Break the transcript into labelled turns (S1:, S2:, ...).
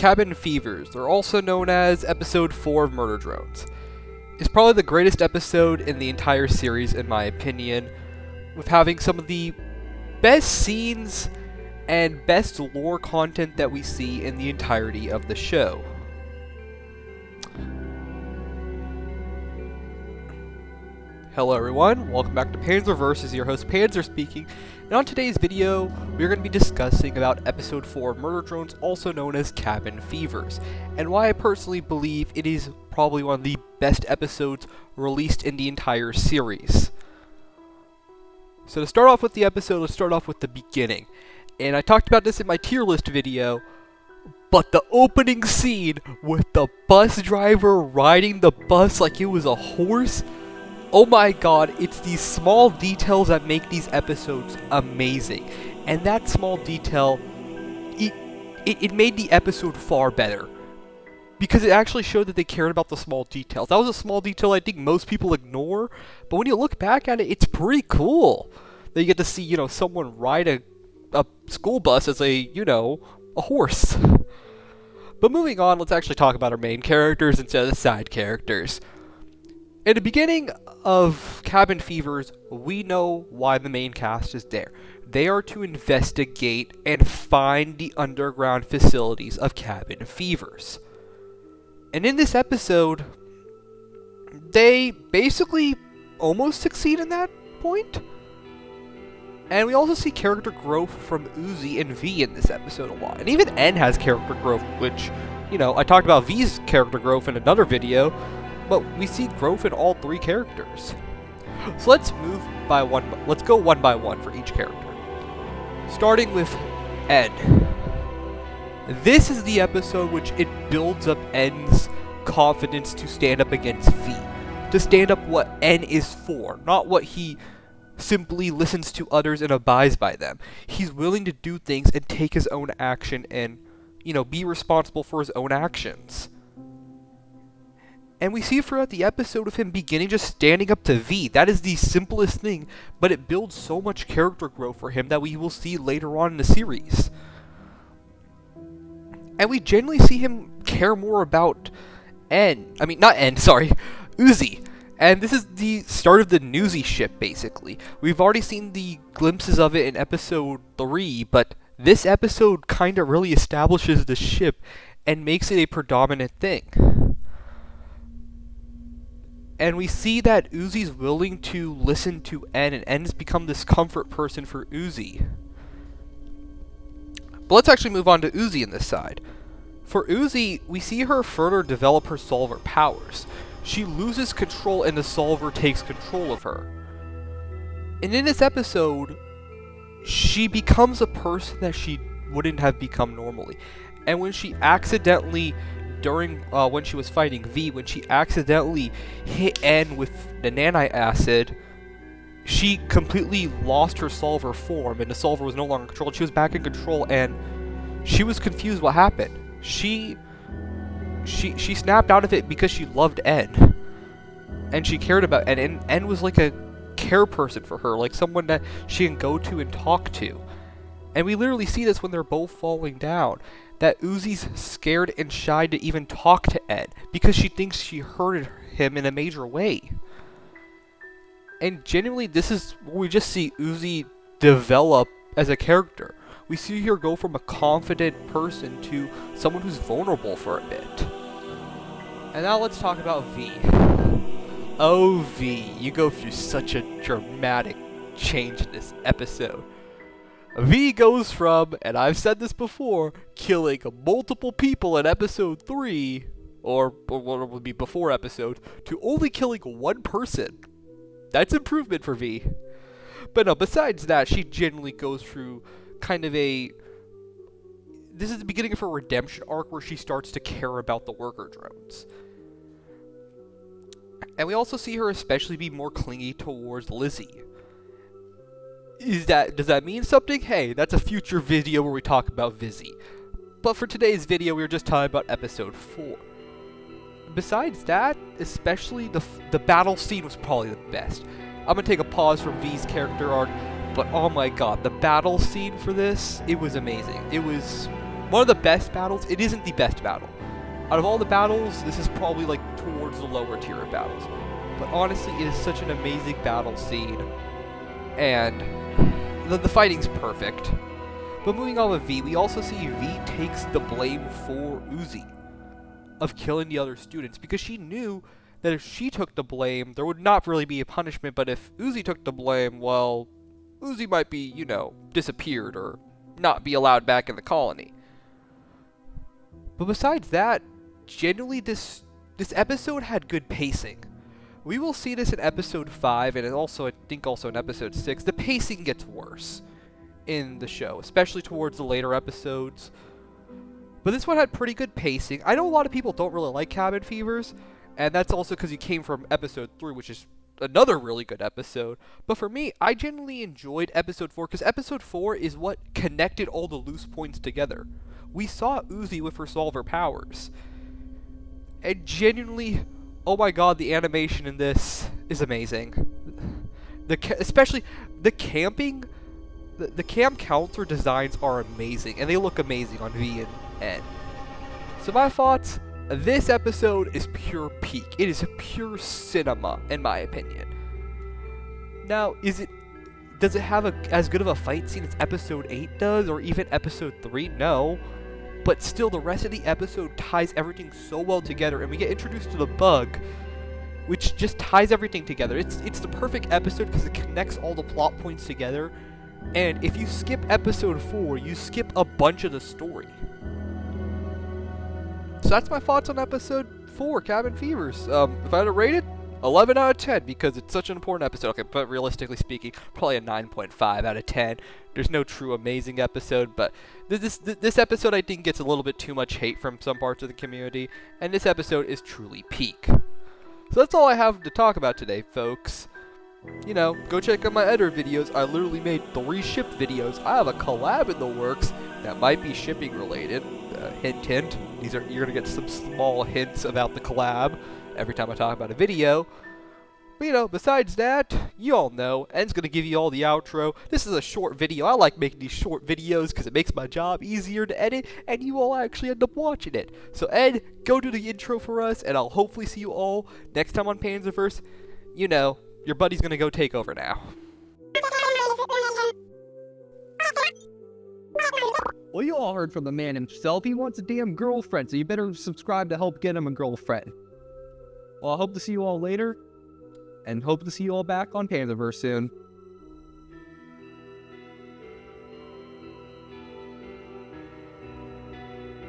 S1: Cabin Fevers, or also known as Episode 4 of Murder Drones, is probably the greatest episode in the entire series in my opinion, with having some of the best scenes and best lore content that we see in the entirety of the show. Hello everyone, welcome back to Panzer This is your host Panzer speaking, and on today's video, we're going to be discussing about Episode 4 of Murder Drones, also known as Cabin Fevers, and why I personally believe it is probably one of the best episodes released in the entire series. So to start off with the episode, let's start off with the beginning, and I talked about this in my tier list video, but the opening scene with the bus driver riding the bus like it was a horse, oh my god, it's these small details that make these episodes amazing. And that small detail, it made the episode far better. Because it actually showed that they cared about the small details. That was a small detail I think most people ignore, but when you look back at it, it's pretty cool. That you get to see, someone ride a school bus as a horse. But moving on, let's actually talk about our main characters instead of the side characters. In the beginning of Cabin Fevers, we know why the main cast is there. They are to investigate and find the underground facilities of Cabin Fevers. And in this episode, they basically almost succeed in that point. And we also see character growth from Uzi and V in this episode a lot. And even N has character growth, which, I talked about V's character growth in another video. But we see growth in all three characters. So let's go one by one for each character. Starting with N. This is the episode which it builds up N's confidence to stand up against V. To stand up what N is for, not what he simply listens to others and abides by them. He's willing to do things and take his own action and, be responsible for his own actions. And we see throughout the episode of him beginning just standing up to V. That is the simplest thing, but it builds so much character growth for him that we will see later on in the series. And we generally see him care more about Uzi. And this is the start of the Newsy ship, basically. We've already seen the glimpses of it in episode 3, but this episode kinda really establishes the ship and makes it a predominant thing. And we see that Uzi's willing to listen to N, and N's become this comfort person for Uzi. But let's actually move on to Uzi in this side. For Uzi, we see her further develop her solver powers. She loses control and the solver takes control of her. And in this episode, she becomes a person that she wouldn't have become normally. And when she accidentally when she was fighting V, when she accidentally hit N with the nanite acid, she completely lost her solver form, and the solver was no longer controlled. She was back in control, and she was confused what happened. She snapped out of it because she loved N, and she cared about N, and N was like a care person for her, like someone that she can go to and talk to. And we literally see this when they're both falling down. That Uzi's scared and shy to even talk to Ed because she thinks she hurted him in a major way. And genuinely, this is where we just see Uzi develop as a character. We see her go from a confident person to someone who's vulnerable for a bit. And now let's talk about V. Oh, V, you go through such a dramatic change in this episode. V goes from, and I've said this before, killing multiple people in episode 3, or what would be before episode, to only killing one person. That's improvement for V. But no, besides that, she generally goes through kind of this is the beginning of her redemption arc where she starts to care about the worker drones. And we also see her especially be more clingy towards Lizzie. Does that mean something? Hey, that's a future video where we talk about Vizzy. But for today's video, we were just talking about episode 4. Besides that, especially the battle scene was probably the best. I'm gonna take a pause from V's character arc, but oh my god, the battle scene for this, it was amazing. It was one of the best battles. It isn't the best battle. Out of all the battles, this is probably like towards the lower tier of battles. But honestly, it is such an amazing battle scene. And the fighting's perfect. But moving on with V, we also see V takes the blame for Uzi of killing the other students, because she knew that if she took the blame, there would not really be a punishment, but if Uzi took the blame, well, Uzi might be, you know, disappeared or not be allowed back in the colony. But besides that, genuinely this episode had good pacing. We will see this in episode 5, and also I think also in episode 6. The pacing gets worse in the show, especially towards the later episodes. But this one had pretty good pacing. I know a lot of people don't really like Cabin Fevers, and that's also because you came from episode 3, which is another really good episode. But for me, I genuinely enjoyed episode 4, because episode 4 is what connected all the loose points together. We saw Uzi with her solver powers. And genuinely, oh my god, the animation in this is amazing. Especially the camping, the camp counselor designs are amazing, and they look amazing on V and N. So my thoughts, this episode is pure peak. It is pure cinema, in my opinion. Now, does it have as good of a fight scene as episode 8 does, or even episode 3? No. But still, the rest of the episode ties everything so well together, and we get introduced to the bug, which just ties everything together. It's the perfect episode because it connects all the plot points together, and if you skip episode 4, you skip a bunch of the story. So that's my thoughts on episode 4, Cabin Fevers. If I had to rate it, 11 out of 10, because it's such an important episode. Okay, but realistically speaking, probably a 9.5 out of 10. There's no true amazing episode, but this episode I think gets a little bit too much hate from some parts of the community, and this episode is truly peak. So that's all I have to talk about today, folks. You know, go check out my editor videos. I literally made 3 ship videos. I have a collab in the works that might be shipping related. Hint, hint. You're gonna get some small hints about the collab every time I talk about a video. But, you know, besides that, you all know, Ed's gonna give you all the outro. This is a short video. I like making these short videos because it makes my job easier to edit, and you all actually end up watching it. So Ed, go do the intro for us, and I'll hopefully see you all next time on Panzerverse. You know, your buddy's gonna go take over now.
S2: Well, you all heard from the man himself. He wants a damn girlfriend, so you better subscribe to help get him a girlfriend. Well, I hope to see you all later, and hope to see you all back on Panzerverse soon.